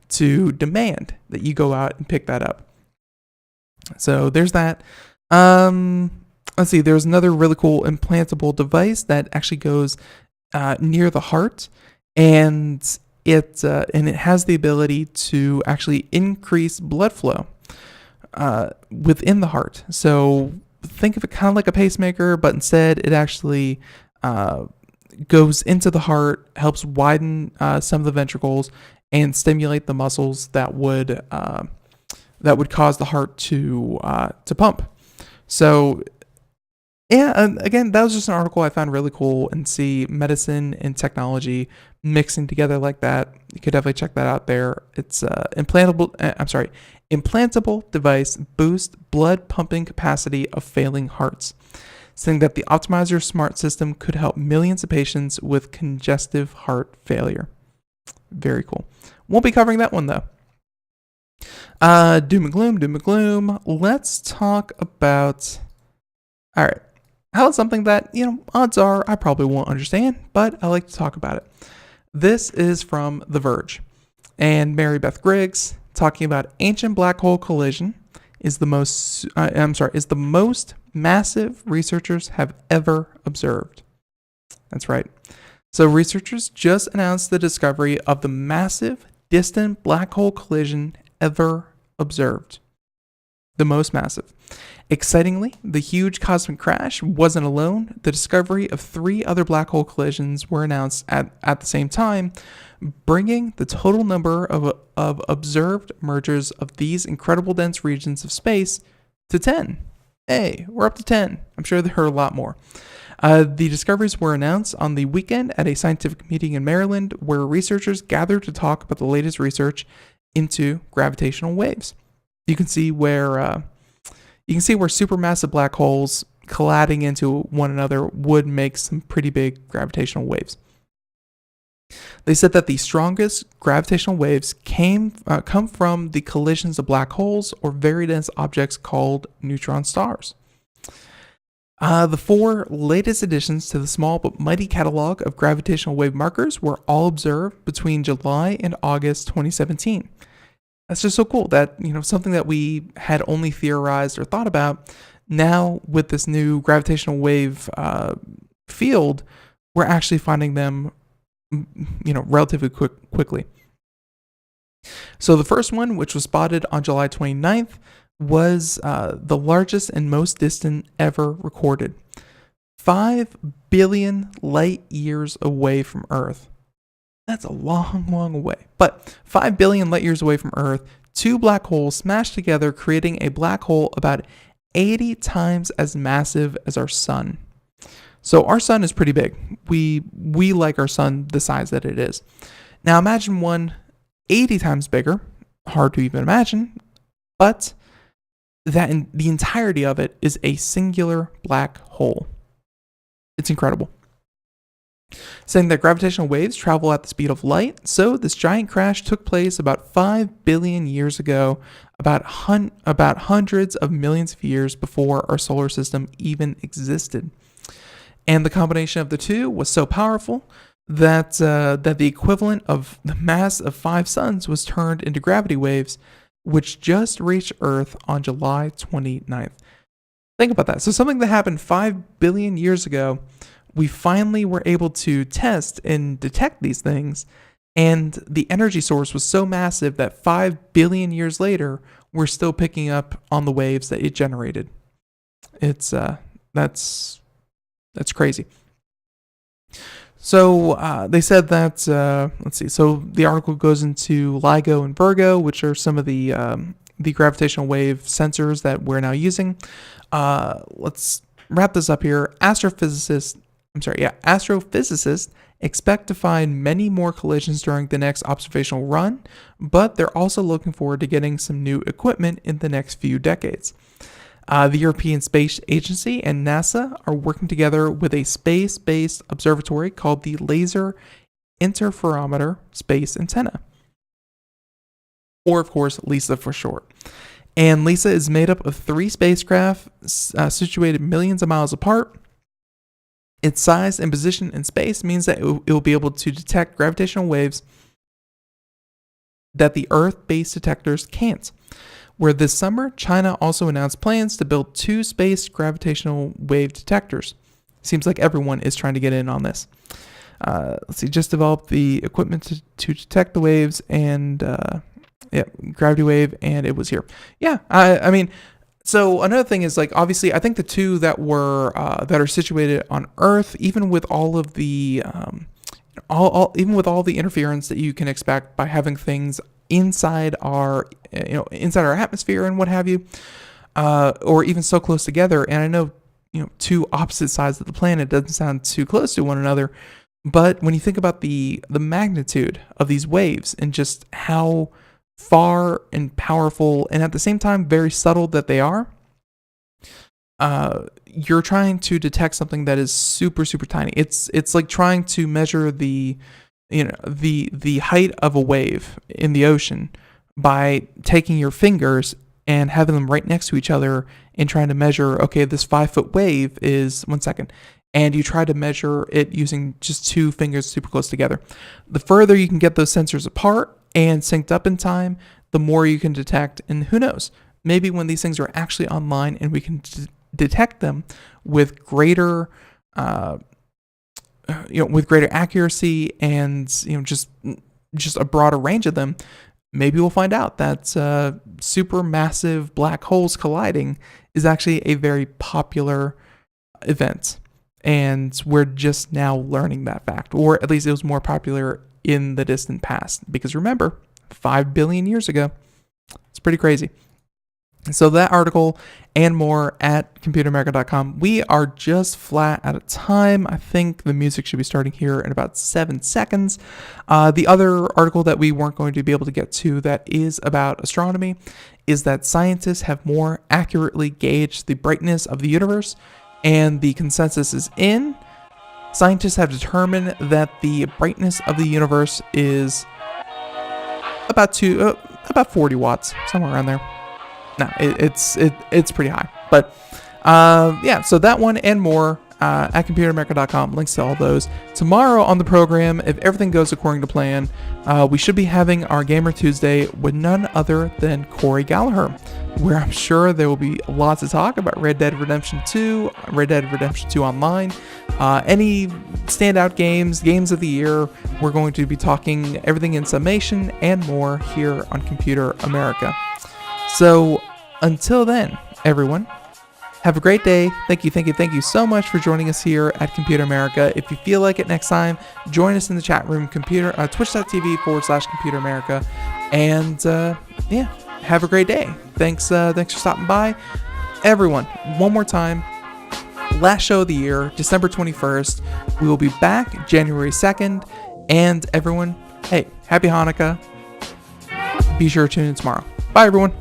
to demand that you go out and pick that up. So there's that. Let's see, there's another really cool implantable device that actually goes near the heart, and it has the ability to actually increase blood flow within the heart. So think of it kind of like a pacemaker, but instead it actually goes into the heart, helps widen some of the ventricles, and stimulate the muscles that would cause the heart to pump. So yeah, and again, that was just an article I found really cool, and see medicine and technology mixing together like that. You could definitely check that out there. It's implantable device boosts blood pumping capacity of failing hearts, saying that the Optimizer Smart System could help millions of patients with congestive heart failure. Very cool. Won't be covering that one though. Doom and gloom. Let's talk about. All right. How about something that, odds are I probably won't understand, but I like to talk about it. This is from The Verge, and Mary Beth Griggs talking about ancient black hole collision is the most massive researchers have ever observed. That's right. So researchers just announced the discovery of the massive distant black hole collision ever observed. the most massive. Excitingly, the huge cosmic crash wasn't alone. The discovery of 3 other black hole collisions were announced at the same time, bringing the total number of observed mergers of these incredible dense regions of space to 10. Hey, we're up to 10. I'm sure there are a lot more. The discoveries were announced on the weekend at a scientific meeting in Maryland, where researchers gathered to talk about the latest research into gravitational waves. You can see where supermassive black holes colliding into one another would make some pretty big gravitational waves. They said that the strongest gravitational waves come from the collisions of black holes or very dense objects called neutron stars. The 4 latest additions to the small but mighty catalog of gravitational wave markers were all observed between July and August 2017. That's just so cool that, something that we had only theorized or thought about, now with this new gravitational wave field, we're actually finding them, relatively quickly. So the first one, which was spotted on July 29th, was the largest and most distant ever recorded. 5 billion light years away from Earth. That's a long, long way. But 5 billion light years away from Earth, 2 black holes smashed together, creating a black hole about 80 times as massive as our sun. So our sun is pretty big. We like our sun the size that it is. Now imagine one 80 times bigger. Hard to even imagine. But that the entirety of it is a singular black hole. It's incredible. Saying that gravitational waves travel at the speed of light, so this giant crash took place about 5 billion years ago, about hundreds of millions of years before our solar system even existed. And the combination of the two was so powerful that the equivalent of the mass of 5 suns was turned into gravity waves, which just reached Earth on July 29th. Think about that. So something that happened 5 billion years ago, we finally were able to test and detect these things, and the energy source was so massive that 5 billion years later, we're still picking up on the waves that it generated. It's that's crazy. So they said that, let's see, so the article goes into LIGO and Virgo, which are some of the gravitational wave sensors that we're now using. Let's wrap this up here. Astrophysicists expect to find many more collisions during the next observational run, but they're also looking forward to getting some new equipment in the next few decades. The European Space Agency and NASA are working together with a space-based observatory called the Laser Interferometer Space Antenna, or of course LISA for short. And LISA is made up of 3 spacecraft situated millions of miles apart. Its size and position in space means that it will be able to detect gravitational waves that the Earth-based detectors can't. Where this summer, China also announced plans to build 2 space gravitational wave detectors. Seems like everyone is trying to get in on this. Let's see, just developed the equipment to detect the waves and, gravity wave, and it was here. Yeah, I mean, so another thing is, like, obviously, I think the 2 that are situated on Earth, even with all of the, even with all the interference that you can expect by having things inside our atmosphere and what have you, or even so close together. And I know, 2 opposite sides of the planet doesn't sound too close to one another, but when you think about the magnitude of these waves and just how far and powerful and at the same time very subtle that they are, you're trying to detect something that is super, super tiny. It's like trying to measure the height of a wave in the ocean by taking your fingers and having them right next to each other and trying to measure, okay, this 5-foot wave is 1 second. And you try to measure it using just 2 fingers super close together. The further you can get those sensors apart and synced up in time, the more you can detect. And who knows, maybe when these things are actually online and we can detect them with greater with greater accuracy and just a broader range of them, maybe we'll find out that super massive black holes colliding is actually a very popular event. And we're just now learning that fact, or at least it was more popular in the distant past. Because remember, 5 billion years ago. It's pretty crazy. So that article and more at computeramerica.com. We are just flat out of time. I think the music should be starting here in about 7 seconds. The other article that we weren't going to be able to get to that is about astronomy is that scientists have more accurately gauged the brightness of the universe, and the consensus is in. Scientists have determined that the brightness of the universe is about 40 watts, somewhere around there. No, it's pretty high. But yeah, so that one and more at computeramerica.com. Links to all those. Tomorrow on the program, if everything goes according to plan, we should be having our Gamer Tuesday with none other than Corey Gallagher, where I'm sure there will be lots to talk about Red Dead Redemption 2, Red Dead Redemption 2 Online, any standout games of the year. We're going to be talking everything in summation and more here on Computer America. So until then, everyone, have a great day. Thank you so much for joining us here at Computer America. If you feel like it next time, join us in the chat room, twitch.tv/Computer America. And yeah, have a great day. Thanks for stopping by. Everyone, one more time, last show of the year, December 21st. We will be back January 2nd. And everyone, hey, happy Hanukkah. Be sure to tune in tomorrow. Bye, everyone.